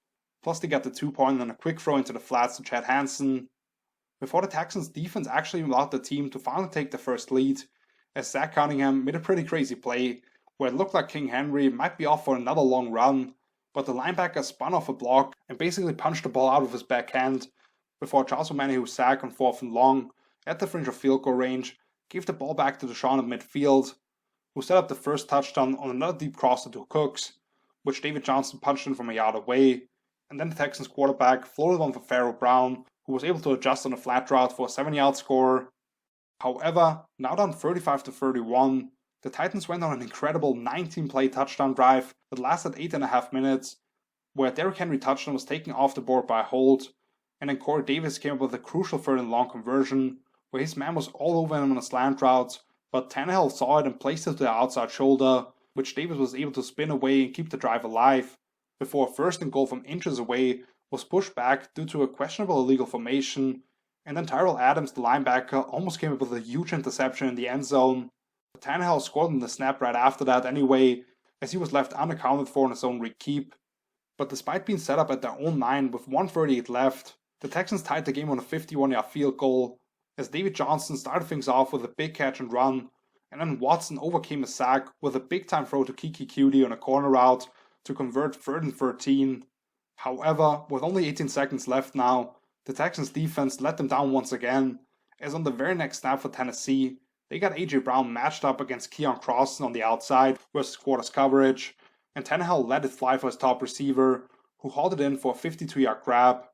Speaker 1: plus they got the 2-point and a quick throw into the flats to Chad Hansen, before the Texans defense actually allowed the team to finally take the first lead, as Zach Cunningham made a pretty crazy play where it looked like King Henry might be off for another long run, but the linebacker spun off a block and basically punched the ball out of his backhand before Charles Omenihu's sack on 4th and long at the fringe of field goal range gave the ball back to Deshaun at midfield, who set up the first touchdown on another deep crosser to Cooks, which David Johnson punched in from a yard away, and then the Texans quarterback floated one for Pharaoh Brown, who was able to adjust on a flat route for a 7-yard score. However, now down 35-31, the Titans went on an incredible 19-play touchdown drive that lasted 8.5 minutes, where Derrick Henry touchdown was taken off the board by a hold, and then Corey Davis came up with a crucial 3rd and long conversion, where his man was all over him on a slant route, but Tannehill saw it and placed it to the outside shoulder, which Davis was able to spin away and keep the drive alive, before a 1st and goal from inches away was pushed back due to a questionable illegal formation, and then Tyrell Adams, the linebacker, almost came up with a huge interception in the end zone. But Tannehill scored on the snap right after that anyway, as he was left unaccounted for in his own re-keep. But despite being set up at their own 9 with 1:38 left, the Texans tied the game on a 51-yard field goal, as David Johnson started things off with a big catch and run, and then Watson overcame a sack with a big-time throw to Kiki Cutie on a corner route to convert 3rd and 13. However, with only 18 seconds left now, the Texans defense let them down once again, as on the very next snap for Tennessee, they got AJ Brown matched up against Keon Crossan on the outside versus quarters coverage, and Tannehill let it fly for his top receiver, who hauled it in for a 52-yard grab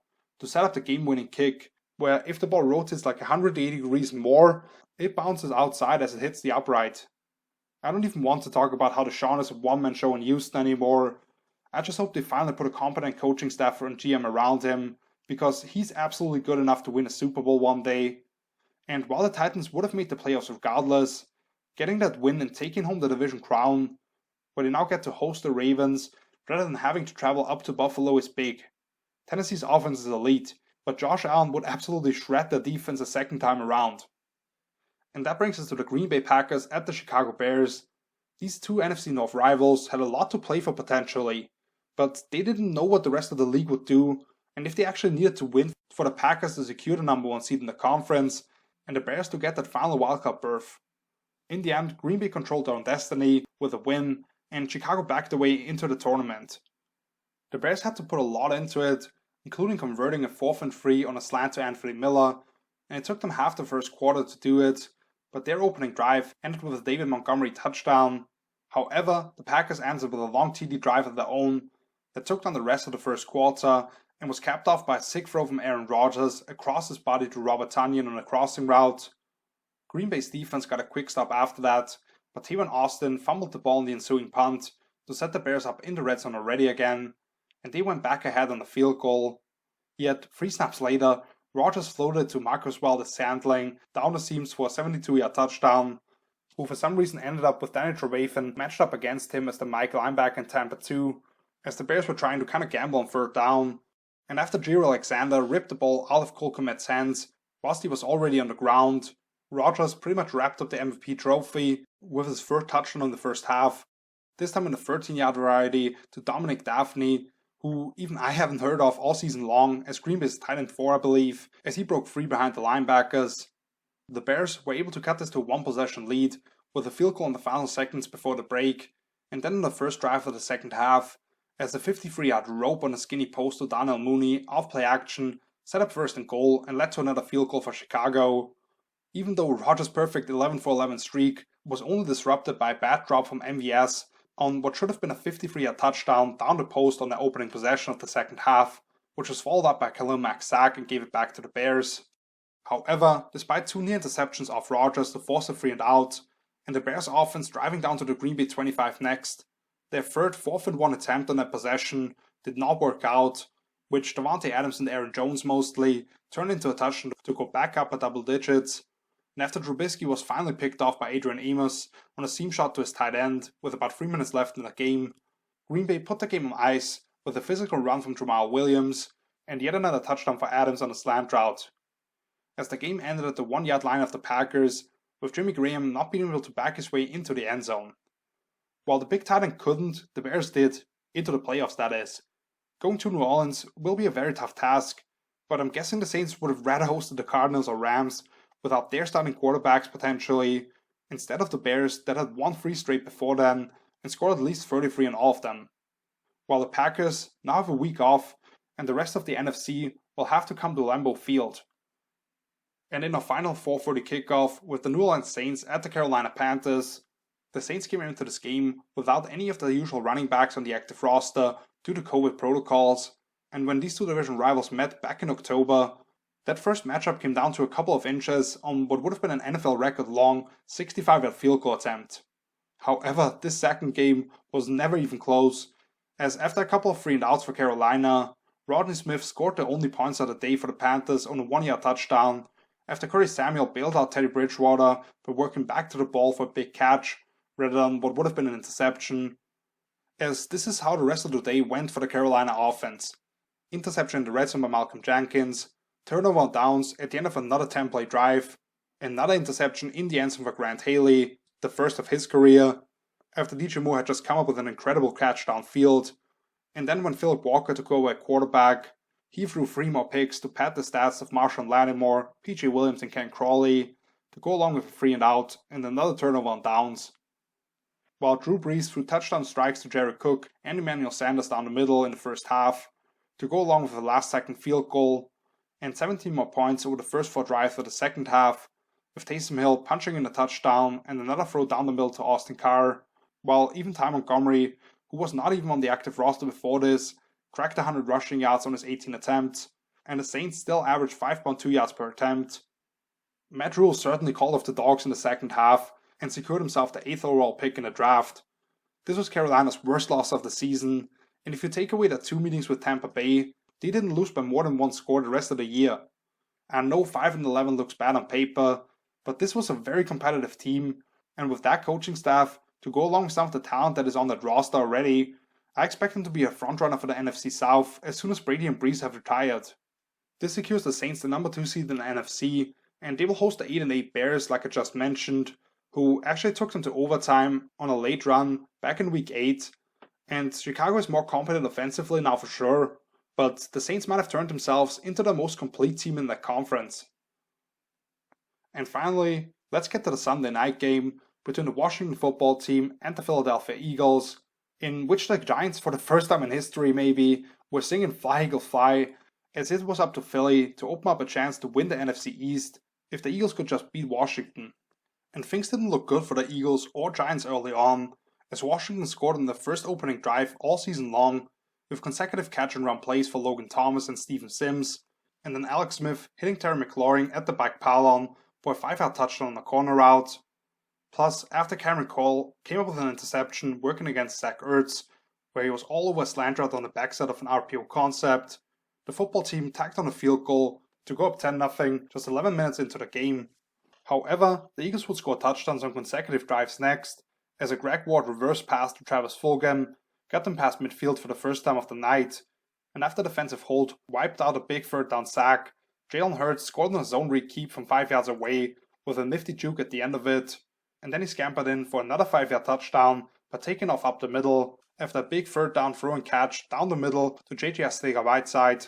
Speaker 1: to set up the game-winning kick, where if the ball rotates like 180 degrees more, it bounces outside as it hits the upright. I don't even want to talk about how Deshaun is a one-man show in Houston anymore. I just hope they finally put a competent coaching staff and GM around him, because he's absolutely good enough to win a Super Bowl one day. And while the Titans would have made the playoffs regardless, getting that win and taking home the division crown, where they now get to host the Ravens rather than having to travel up to Buffalo, is big. Tennessee's offense is elite, but Josh Allen would absolutely shred the defense a second time around. And that brings us to the Green Bay Packers at the Chicago Bears. These 2 NFC North rivals had a lot to play for potentially, but they didn't know what the rest of the league would do, and if they actually needed to win for the Packers to secure the number 1 seed in the conference, and the Bears to get that final wildcard berth. In the end, Green Bay controlled their own destiny with a win, and Chicago backed away into the tournament. The Bears had to put a lot into it, including converting a 4th and 3 on a slant to Anthony Miller, and it took them half the first quarter to do it, but their opening drive ended with a David Montgomery touchdown. However, the Packers answered with a long TD drive of their own that took down the rest of the first quarter and was capped off by a sick throw from Aaron Rodgers across his body to Robert Tonyan on a crossing route. Green Bay's defense got a quick stop after that, but Tavon Austin fumbled the ball in the ensuing punt to set the Bears up in the red zone already again, and they went back ahead on the field goal. Yet, 3 snaps later, Rodgers floated to Marcus Valdes-Scantling down the seams for a 72-yard touchdown, who for some reason ended up with Danny Trevathan matched up against him as the Mike linebacker in Tampa 2, as the Bears were trying to kind of gamble on 3rd down, and after Jair Alexander ripped the ball out of Cole Kmet's hands whilst he was already on the ground, Rodgers pretty much wrapped up the MVP trophy with his third touchdown in the first half, this time in the 13-yard variety to Dominic Dafney, who even I haven't heard of all season long, as Green Bay's tight end 4 I believe, as he broke free behind the linebackers. The Bears were able to cut this to a one-possession lead with a field goal in the final seconds before the break, and then in the first drive of the second half, as the 53-yard rope on a skinny post to Darnell Mooney off play action set up first and goal and led to another field goal for Chicago. Even though Rodgers' perfect 11-for-11 streak was only disrupted by a bad drop from MVS on what should have been a 53-yard touchdown down the post on the opening possession of the second half, which was followed up by Khalil Mack's sack and gave it back to the Bears. However, despite 2 near interceptions off Rodgers to force a 3-and-out, and the Bears offense driving down to the Green Bay 25 next, their third 4th-and-1 attempt on that possession did not work out, which Davante Adams and Aaron Jones mostly turned into a touchdown to go back up at double digits. And after Trubisky was finally picked off by Adrian Amos on a seam shot to his tight end with about 3 minutes left in the game, Green Bay put the game on ice with a physical run from Jamal Williams and yet another touchdown for Adams on a slant route. As the game ended at the 1-yard line of the Packers, with Jimmy Graham not being able to back his way into the end zone. While the big tight end couldn't, the Bears did, into the playoffs that is. Going to New Orleans will be a very tough task, but I'm guessing the Saints would have rather hosted the Cardinals or Rams without their starting quarterbacks potentially, instead of the Bears that had won 3 straight before then and scored at least 33 in all of them. While the Packers now have a week off and the rest of the NFC will have to come to Lambeau Field. And in a final 4:30 kickoff with the New Orleans Saints at the Carolina Panthers, the Saints came into this game without any of the usual running backs on the active roster due to COVID protocols, and when these 2 division rivals met back in October, that first matchup came down to a couple of inches on what would have been an NFL record-long 65-yard field goal attempt. However, this second game was never even close, as after a couple of 3-and-outs for Carolina, Rodney Smith scored the only points of the day for the Panthers on a 1-yard touchdown, after Curtis Samuel bailed out Teddy Bridgewater by working back to the ball for a big catch, rather than what would have been an interception, as this is how the rest of the day went for the Carolina offense. Interception in the red zone by Malcolm Jenkins, turnover on downs at the end of another 10-play drive, another interception in the end zone for Grant Haley, the first of his career, after DJ Moore had just come up with an incredible catch downfield, and then when Philip Walker took over at quarterback, he threw 3 more picks to pad the stats of Marshawn Lattimore, PJ Williams and Ken Crawley, to go along with a 3-and-out and another turnover on downs. While Drew Brees threw touchdown strikes to Jared Cook and Emmanuel Sanders down the middle in the first half, to go along with a last-second field goal, and 17 more points over the first 4 drives of the second half, with Taysom Hill punching in a touchdown and another throw down the middle to Austin Carr, while even Ty Montgomery, who was not even on the active roster before this, cracked 100 rushing yards on his 18 attempts, and the Saints still averaged 5.2 yards per attempt. Matt Rhule certainly called off the Dogs in the second half and secured himself the 8th overall pick in the draft. This was Carolina's worst loss of the season, and if you take away the 2 meetings with Tampa Bay, they didn't lose by more than 1 score the rest of the year. And no 5-11 looks bad on paper, but this was a very competitive team, and with that coaching staff, to go along with some of the talent that is on that roster already, I expect them to be a frontrunner for the NFC South as soon as Brady and Brees have retired. This secures the Saints the number 2 seed in the NFC, and they will host the 8-8 Bears like I just mentioned, who actually took them to overtime on a late run back in week 8, and Chicago is more competent offensively now for sure, but the Saints might have turned themselves into the most complete team in that conference. And finally, let's get to the Sunday night game between the Washington football team and the Philadelphia Eagles, in which the Giants, for the first time in history maybe, were singing Fly Eagle Fly, as it was up to Philly to open up a chance to win the NFC East if the Eagles could just beat Washington. And things didn't look good for the Eagles or Giants early on, as Washington scored on the first opening drive all season long, with consecutive catch and run plays for Logan Thomas and Steven Sims, and then Alex Smith hitting Terry McLaurin at the back pylon for a 5-yard touchdown on a corner route. Plus, after Cameron Cole came up with an interception working against Zach Ertz, where he was all over a slant route on the backside of an RPO concept, the football team tacked on a field goal to go up 10-0 just 11 minutes into the game. However, the Eagles would score touchdowns on consecutive drives next, as a Greg Ward reverse pass to Travis Fulgham got them past midfield for the first time of the night, and after defensive hold wiped out a big third down sack, Jalen Hurts scored on a zone read keep from 5 yards away with a nifty juke at the end of it, and then he scampered in for another 5-yard touchdown by taking off up the middle after a big third down throw and catch down the middle to J.J. Arcega-Whiteside.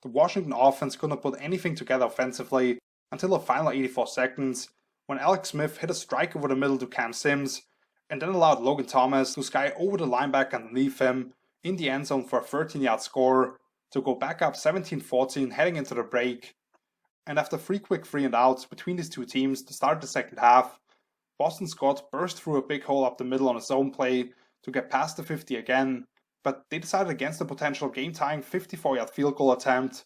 Speaker 1: The Washington offense couldn't put anything together offensively until the final 84 seconds, when Alex Smith hit a strike over the middle to Cam Sims, and then allowed Logan Thomas to sky over the linebacker underneath him in the end zone for a 13-yard score to go back up 17-14 heading into the break. And after 3 quick 3-and-outs between these two teams to start the second half, Boston Scott burst through a big hole up the middle on a zone play to get past the 50 again, but they decided against the potential game-tying 54-yard field goal attempt.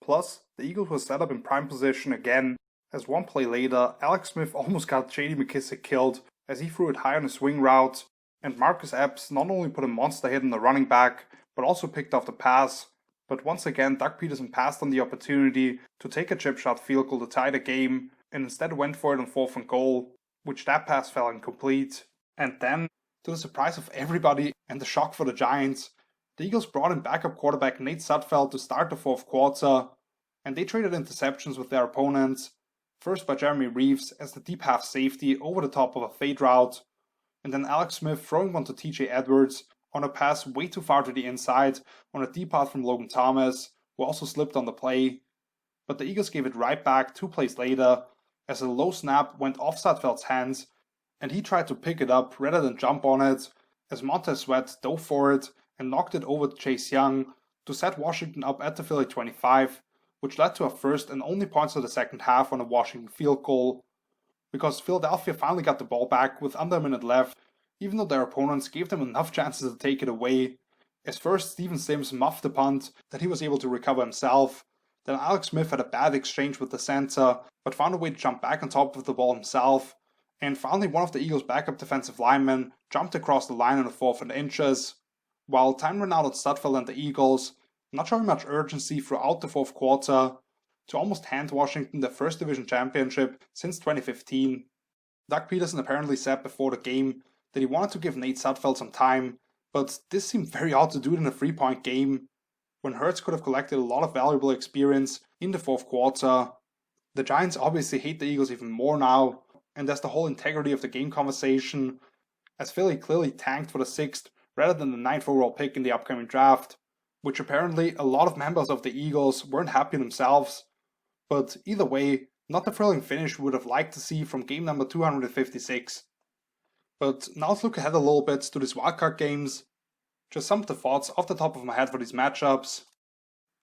Speaker 1: Plus, the Eagles were set up in prime position again, as one play later, Alex Smith almost got J.D. McKissic killed as he threw it high on a swing route, and Marcus Epps not only put a monster hit on the running back, but also picked off the pass. But once again, Doug Peterson passed on the opportunity to take a chip shot field goal to tie the game, and instead went for it on 4th and goal, which that pass fell incomplete. And then, to the surprise of everybody and the shock for the Giants, the Eagles brought in backup quarterback Nate Sudfeld to start the 4th quarter, and they traded interceptions with their opponents, first by Jeremy Reeves as the deep half safety over the top of a fade route, and then Alex Smith throwing one to TJ Edwards on a pass way too far to the inside on a deep pass from Logan Thomas, who also slipped on the play. But the Eagles gave it right back 2 plays later as a low snap went off Sudfeld's hands, and he tried to pick it up rather than jump on it as Montez Sweat dove for it and knocked it over to Chase Young to set Washington up at the Philly 25, which led to a first and only points of the second half on a Washington field goal, because Philadelphia finally got the ball back with under a minute left, even though their opponents gave them enough chances to take it away, as first Steven Sims muffed the punt that he was able to recover himself, then Alex Smith had a bad exchange with the center, but found a way to jump back on top of the ball himself, and finally one of the Eagles' backup defensive linemen jumped across the line on the 4th and inches, while time ran out on Sudfeld and the Eagles, not showing much urgency throughout the 4th quarter, to almost hand Washington their first division championship since 2015. Doug Peterson apparently said before the game that he wanted to give Nate Sudfeld some time, but this seemed very odd to do it in a 3-point game, when Hurts could have collected a lot of valuable experience in the 4th quarter. The Giants obviously hate the Eagles even more now, and there's the whole integrity of the game conversation, as Philly clearly tanked for the 6th rather than the 9th overall pick in the upcoming draft, which apparently a lot of members of the Eagles weren't happy themselves. But either way, not the thrilling finish we would have liked to see from game number 256. But now let's look ahead a little bit to these wildcard games. Just some of the thoughts off the top of my head for these matchups.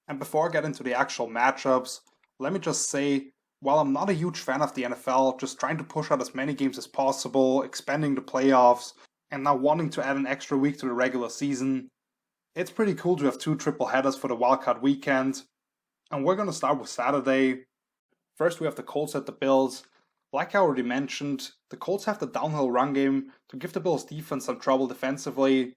Speaker 1: And before I get into the actual matchups, let me just say, while I'm not a huge fan of the NFL just trying to push out as many games as possible, expanding the playoffs, and now wanting to add an extra week to the regular season, it's pretty cool to have 2 triple headers for the wildcard weekend. And we're going to start with Saturday. First we have the Colts at the Bills. Like I already mentioned, the Colts have the downhill run game to give the Bills defense some trouble defensively.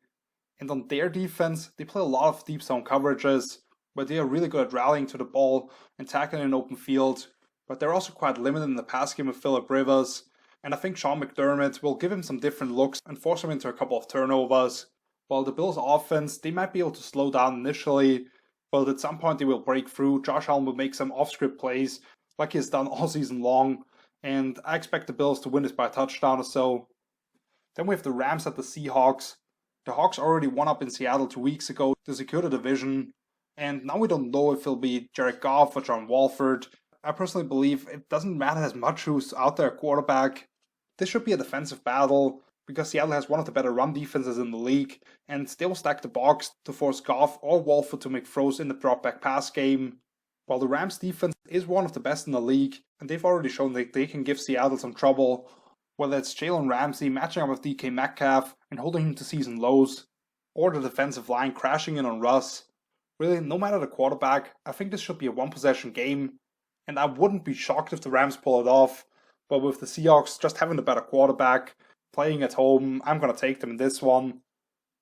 Speaker 1: And on their defense, they play a lot of deep zone coverages, where they are really good at rallying to the ball and tackling in open field. But they're also quite limited in the pass game with Phillip Rivers, and I think Sean McDermott will give him some different looks and force him into a couple of turnovers. While the Bills' offense, they might be able to slow down initially, but at some point they will break through. Josh Allen will make some off-script plays, like he has done all season long, and I expect the Bills to win this by a touchdown or so. Then we have the Rams at the Seahawks. The Hawks already won up in Seattle 2 weeks ago to secure the division, and now we don't know if it'll be Jared Goff or John Wolford. I personally believe it doesn't matter as much who's out there at quarterback. This should be a defensive battle, because Seattle has one of the better run defenses in the league, and they will stack the box to force Goff or Wolford to make throws in the drop-back pass game. While the Rams defense is one of the best in the league, and they've already shown that they can give Seattle some trouble, whether it's Jalen Ramsey matching up with DK Metcalf and holding him to season lows, or the defensive line crashing in on Russ. Really, no matter the quarterback, I think this should be a one-possession game, and I wouldn't be shocked if the Rams pull it off, but with the Seahawks just having the better quarterback, playing at home, I'm going to take them in this one.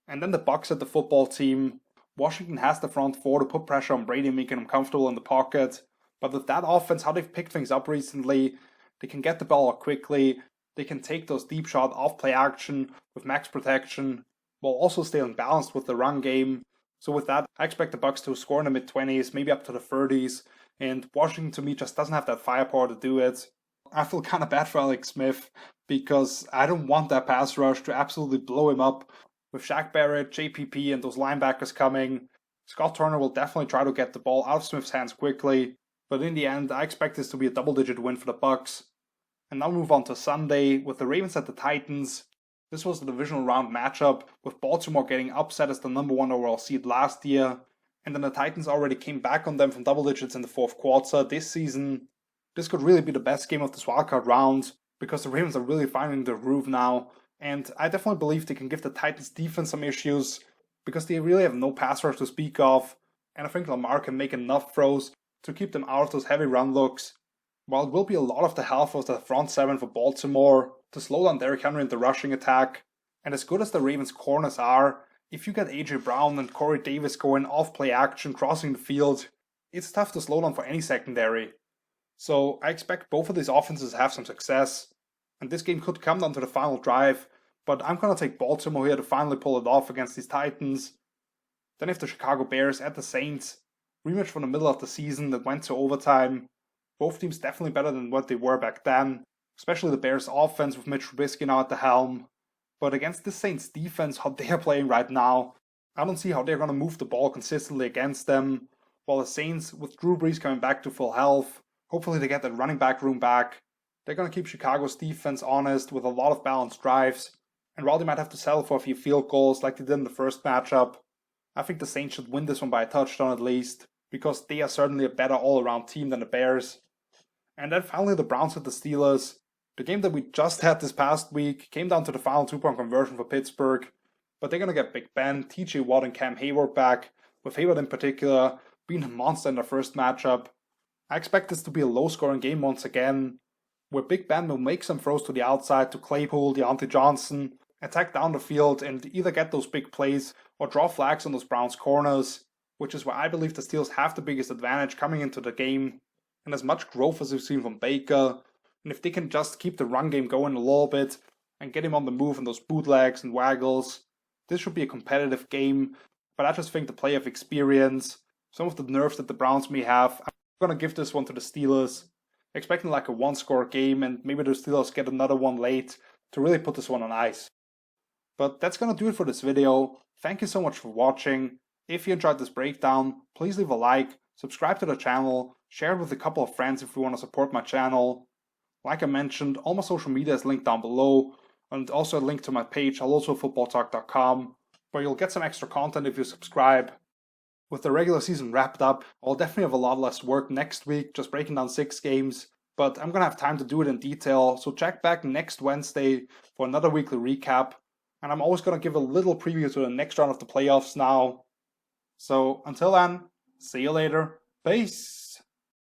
Speaker 1: And then the Bucs at the football team. Washington has the front four to put pressure on Brady, making him comfortable in the pocket, but with that offense, how they've picked things up recently, they can get the ball out quickly, they can take those deep shot off play action with max protection, while also staying balanced with the run game. So with that, I expect the Bucs to score in the mid-20s, maybe up to the 30s, and Washington to me just doesn't have that firepower to do it. I feel kind of bad for Alex Smith because I don't want that pass rush to absolutely blow him up. With Shaq Barrett, JPP, and those linebackers coming, Scott Turner will definitely try to get the ball out of Smith's hands quickly, but in the end, I expect this to be a double-digit win for the Bucs. And now move on to Sunday with the Ravens at the Titans. This was the divisional round matchup, with Baltimore getting upset as the number 1 overall seed last year, and then the Titans already came back on them from double digits in the fourth quarter this season. This could really be the best game of this wildcard round, because the Ravens are really finding their groove now, and I definitely believe they can give the Titans defense some issues, because they really have no pass rush to speak of, and I think Lamar can make enough throws to keep them out of those heavy run looks, while it will be a lot of the help of the front seven for Baltimore to slow down Derrick Henry in the rushing attack. And as good as the Ravens' corners are, if you get AJ Brown and Corey Davis going off play action crossing the field, it's tough to slow down for any secondary. So I expect both of these offenses to have some success, and this game could come down to the final drive, but I'm going to take Baltimore here to finally pull it off against these Titans. Then if the Chicago Bears at the Saints, rematch from the middle of the season that went to overtime. Both teams definitely better than what they were back then, especially the Bears offense with Mitch Trubisky now at the helm. But against the Saints defense, how they are playing right now, I don't see how they're going to move the ball consistently against them. While the Saints, with Drew Brees coming back to full health, hopefully they get that running back room back. They're going to keep Chicago's defense honest with a lot of balanced drives. And while they might have to settle for a few field goals like they did in the first matchup, I think the Saints should win this one by a touchdown at least, because they are certainly a better all-around team than the Bears. And then finally the Browns at the Steelers. The game that we just had this past week came down to the final 2-point conversion for Pittsburgh, but they're going to get Big Ben, TJ Watt, and Cam Hayward back, with Hayward in particular being a monster in their first matchup. I expect this to be a low-scoring game once again, where Big Ben will make some throws to the outside to Claypool, Deontay Johnson, attack down the field and either get those big plays or draw flags on those Browns corners, which is where I believe the Steelers have the biggest advantage coming into the game. And as much growth as we've seen from Baker, and if they can just keep the run game going a little bit and get him on the move in those bootlegs and waggles, this should be a competitive game. But I just think the play of experience, some of the nerves that the Browns may have, I'm going to give this one to the Steelers, expecting like a one-score game, and maybe the Steelers get another one late to really put this one on ice. But that's going to do it for this video. Thank you so much for watching. If you enjoyed this breakdown, please leave a like, subscribe to the channel, share it with a couple of friends if you want to support my channel. Like I mentioned, all my social media is linked down below, and also a link to my page, hellotofootballtalk.com, where you'll get some extra content if you subscribe. With the regular season wrapped up, I'll definitely have a lot less work next week, just breaking down 6 games, but I'm going to have time to do it in detail, so check back next Wednesday for another weekly recap, and I'm always going to give a little preview to the next round of the playoffs now. So until then, see you later, peace!